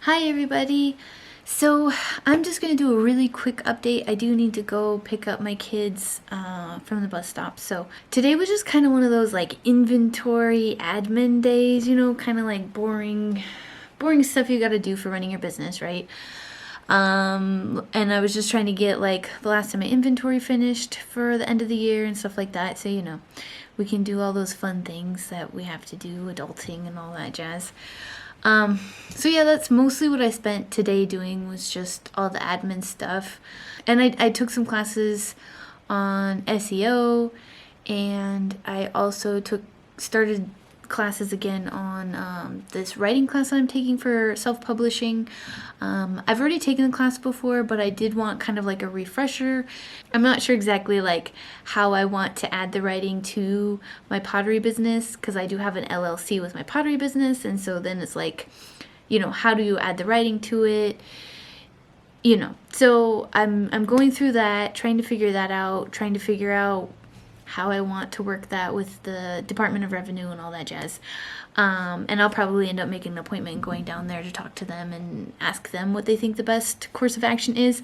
Hi everybody. So I'm just gonna do a really quick update. I do need to go pick up my kids from the bus stop. So today was just kind of one of those like inventory admin days, kind of like boring stuff you got to do for running your business, right? And I was just trying to get like the last of my inventory finished for the end of the year and stuff like that. So we can do all those fun things that we have to do, adulting and all that jazz. So yeah, that's mostly what I spent today doing, was just all the admin stuff. And I took some classes on SEO, and I also started classes again on this writing class that I'm taking for self-publishing. I've already taken the class before, but I did want kind of like a refresher. I'm not sure exactly like how I want to add the writing to my pottery business, because I do have an LLC with my pottery business, and so then it's like, how do you add the writing to it? So I'm going through that, trying to figure that out, trying to figure out how I want to work that with the Department of Revenue and all that jazz. And I'll probably end up making an appointment and going down there to talk to them and ask them what they think the best course of action is.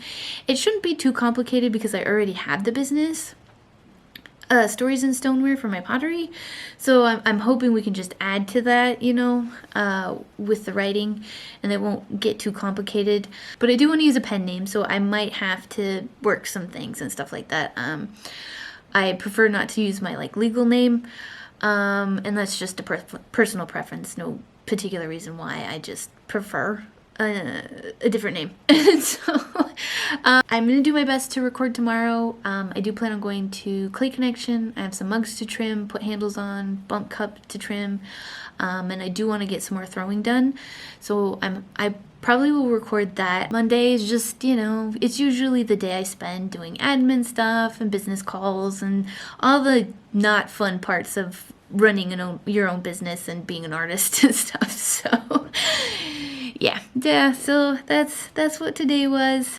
It shouldn't be too complicated because I already have the business, Stories N Stoneware, for my pottery. So I'm hoping we can just add to that, with the writing, and it won't get too complicated. But I do want to use a pen name, so I might have to work some things and stuff like that. I prefer not to use my like legal name, and that's just a personal preference. No particular reason why. I just prefer a different name. So I'm gonna do my best to record tomorrow. I do plan on going to Clay Connection. I have some mugs to trim, put handles on, bump cup to trim, and I do want to get some more throwing done. So I probably will record that. Monday is just, it's usually the day I spend doing admin stuff and business calls and all the not fun parts of running your own business and being an artist and stuff. So yeah. So that's what today was.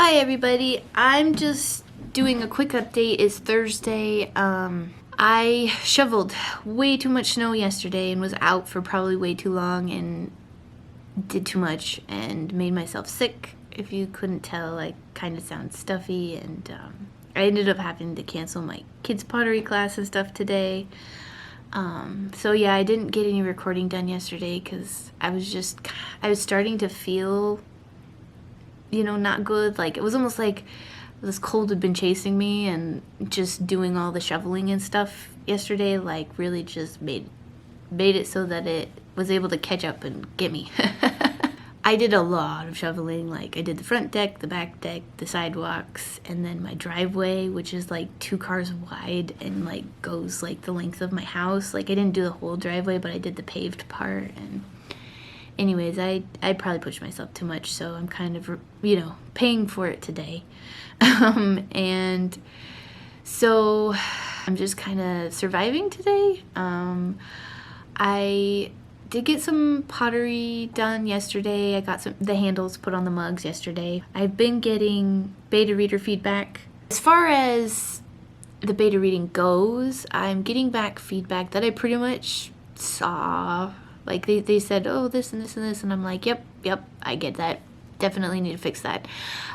Hi everybody, I'm just doing a quick update. It's Thursday. I shoveled way too much snow yesterday and was out for probably way too long and did too much and made myself sick. If you couldn't tell, I kind of sound stuffy, and I ended up having to cancel my kids' pottery class and stuff today. So yeah, I didn't get any recording done yesterday because I was starting to feel, not good. Like, it was almost like this cold had been chasing me, and just doing all the shoveling and stuff yesterday, like, really just made it so that it was able to catch up and get me. I did a lot of shoveling. Like, I did the front deck, the back deck, the sidewalks, and then my driveway, which is like 2 cars wide and like goes like the length of my house. Like, I didn't do the whole driveway, but I did the paved part. And anyways, I probably pushed myself too much, so I'm kind of, paying for it today. And so I'm just kind of surviving today. I did get some pottery done yesterday. I got the handles put on the mugs yesterday. I've been getting beta reader feedback. As far as the beta reading goes, I'm getting back feedback that I pretty much saw. Like, they said, oh, this and this and this, and I'm like, yep, I get that. Definitely need to fix that.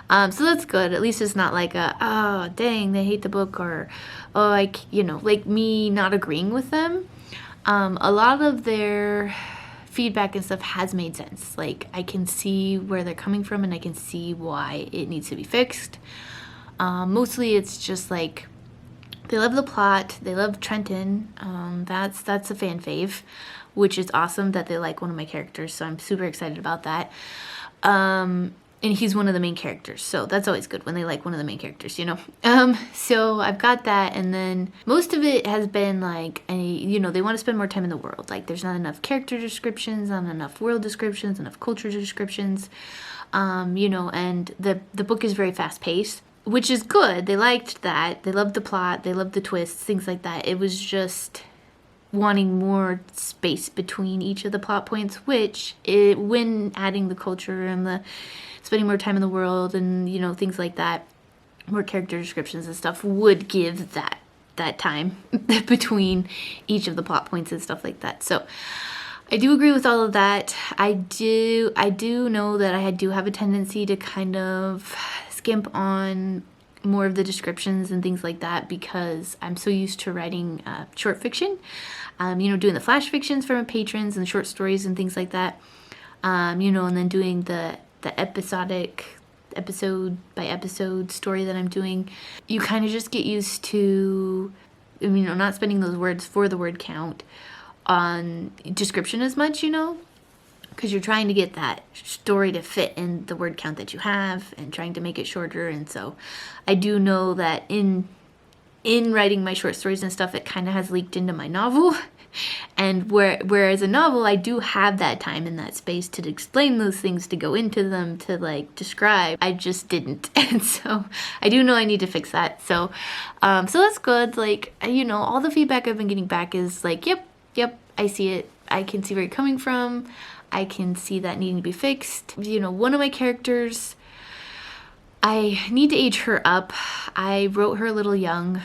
So that's good. At least it's not like oh, dang, they hate the book, or, oh, like me not agreeing with them. A lot of their feedback and stuff has made sense. Like, I can see where they're coming from, and I can see why it needs to be fixed. Mostly it's just like, they love the plot. They love Trenton. That's a fan fave, which is awesome that they like one of my characters. So I'm super excited about that. And he's one of the main characters, so that's always good when they like one of the main characters, So I've got that, and then most of it has been like, they want to spend more time in the world. Like, there's not enough character descriptions, not enough world descriptions, enough culture descriptions, and the book is very fast paced, which is good. They liked that. They loved the plot. They loved the twists, things like that. It was just wanting more space between each of the plot points, which, when adding the culture and the spending more time in the world and, things like that, more character descriptions and stuff, would give that time between each of the plot points and stuff like that. So I do agree with all of that. I do know that I do have a tendency to kind of skimp on more of the descriptions and things like that, because I'm so used to writing short fiction, doing the flash fictions for my patrons and short stories and things like that, and then doing the episodic, episode by episode story that I'm doing. You kind of just get used to, not spending those words for the word count on description as much, because you're trying to get that story to fit in the word count that you have and trying to make it shorter. And so I do know that in writing my short stories and stuff, it kind of has leaked into my novel. And whereas a novel, I do have that time and that space to explain those things, to go into them, to like describe. I just didn't. And so I do know I need to fix that. So that's good. Like, all the feedback I've been getting back is like, yep, I see it. I can see where you're coming from. I can see that needing to be fixed. One of my characters, I need to age her up. I wrote her a little young,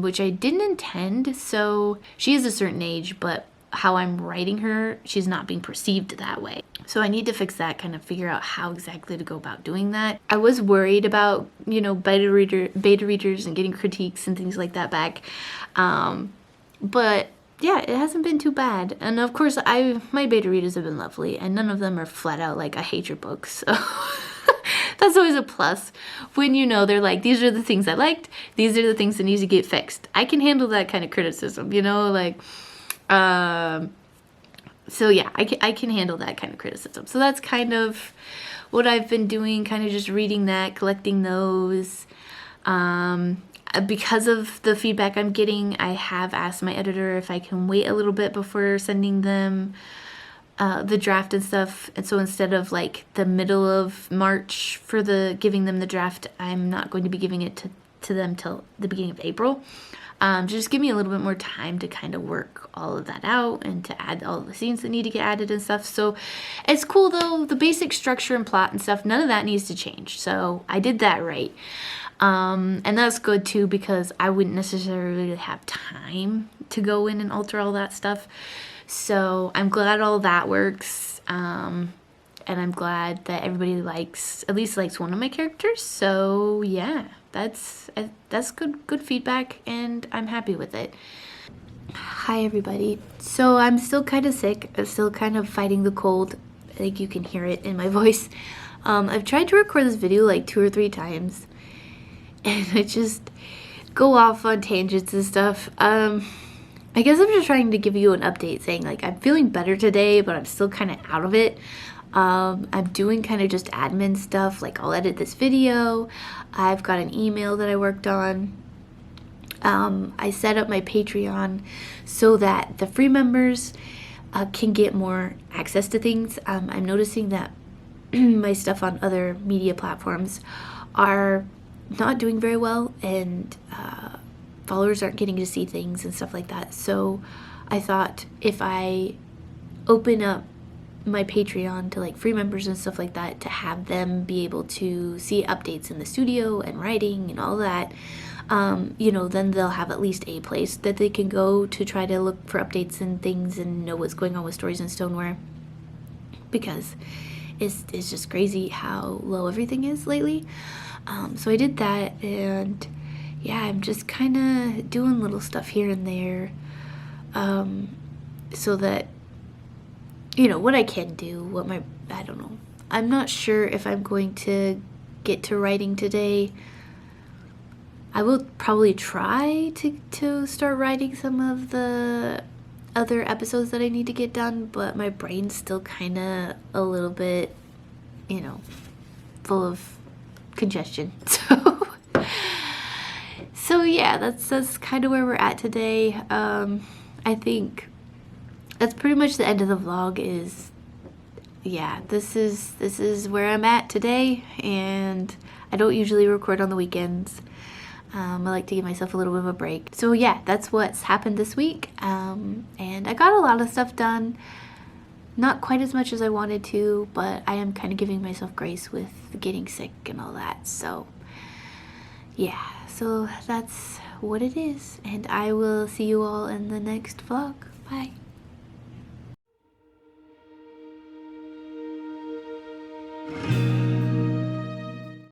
which I didn't intend. So she is a certain age, but how I'm writing her, she's not being perceived that way. So I need to fix that, kind of figure out how exactly to go about doing that. I was worried about, beta readers and getting critiques and things like that back. But yeah, it hasn't been too bad. And of course, my beta readers have been lovely, and none of them are flat out like, I hate your book. So that's always a plus, when they're like, these are the things I liked, these are the things that need to get fixed. I can handle that kind of criticism, so yeah, I can handle that kind of criticism. So that's kind of what I've been doing, kind of just reading that, collecting those. Because of the feedback I'm getting, I have asked my editor if I can wait a little bit before sending them the draft and stuff. And so instead of like the middle of March for giving them the draft, I'm not going to be giving it to them till the beginning of April. Just give me a little bit more time to kind of work all of that out and to add all the scenes that need to get added and stuff. So it's cool though, the basic structure and plot and stuff, none of that needs to change. So I did that right. And that's good too, because I wouldn't necessarily have time to go in and alter all that stuff. So I'm glad all that works. And I'm glad that everybody at least likes one of my characters. So yeah, that's good feedback, and I'm happy with it. Hi everybody. So I'm still kind of sick. I'm still kind of fighting the cold. I think you can hear it in my voice. I've tried to record this video like 2 or 3 times, and I just go off on tangents and stuff. I guess I'm just trying to give you an update saying like I'm feeling better today, but I'm still kind of out of it. I'm doing kind of just admin stuff, like I'll edit this video. I've got an email that I worked on. I set up my Patreon so that the free members can get more access to things. I'm noticing that my stuff on other media platforms are not doing very well, and followers aren't getting to see things and stuff like that. So I thought if I open up my Patreon to like free members and stuff like that, to have them be able to see updates in the studio and writing and all that, then they'll have at least a place that they can go to try to look for updates and things and know what's going on with Stories N Stoneware, because it's just crazy how low everything is lately. So I did that, and yeah, I'm just kind of doing little stuff here and there, so that what I can do, I don't know. I'm not sure if I'm going to get to writing today. I will probably try to start writing some of the other episodes that I need to get done, but my brain's still kind of a little bit, full of congestion. So yeah, that's kind of where we're at today. I think that's pretty much the end of the vlog. This is where I'm at today, and I don't usually record on the weekends. I like to give myself a little bit of a break. So yeah, that's what's happened this week. And I got a lot of stuff done. Not quite as much as I wanted to, but I am kind of giving myself grace with getting sick and all that. So yeah, so that's what it is. And I will see you all in the next vlog. Bye.